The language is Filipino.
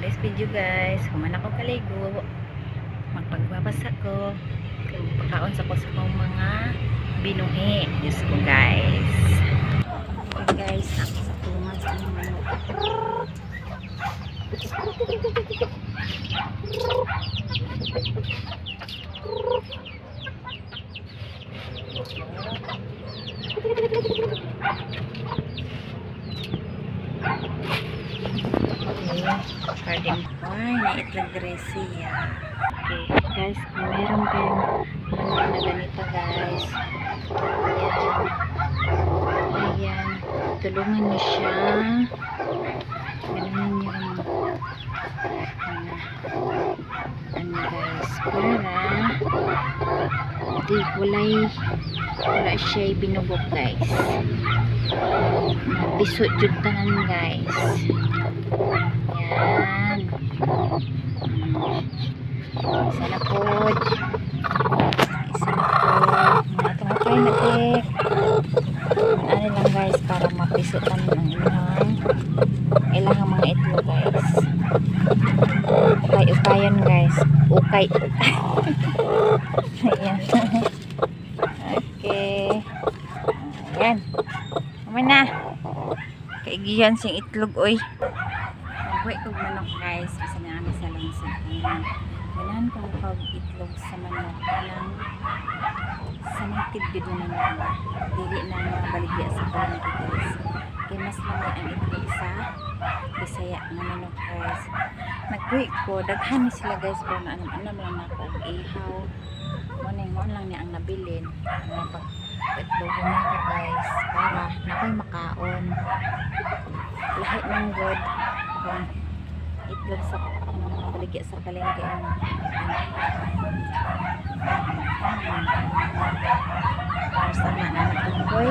today's video guys, human ako kaligo, magpagbabasa ko, pagkaon sa ko sa kong mga binuhi. Diyos ko guys. Okay guys, ako sa tumas ng manok. Garden ay naitlog dressiya. Okay guys, kung meron kayong manok na ganito guys, ayan, tulungan niyo siya, ganoon niyo rin ano guys, para di wala siya binubok guys, bisot jud tanan guys. Yan. Isa na po. Ito na kayo natik. Ano lang guys, para mapisutan ng ilang mga itlog guys. Ukay-ukayan guys. Ukay. Ayan. Okay. Ayan. Naman na. Kaigihan sing itlog oy. Magway kong manok guys, kasi namin sa langsig. Ganahan kong pag-itlog sa manok ng sa native video na naman. Dili na mabaligya sa palengke guys. Kaya mas lamay ang itlog sa Bisaya na manok guys. Nagway ko, daghan sila guys, pero ano lang ako, ihaw. Mo lang niya ang nabilin. Pag-itlog na ako guys, para nakoy makaon. Lahit ng good. Itlog sa baligya sa palengke sama na natungkoy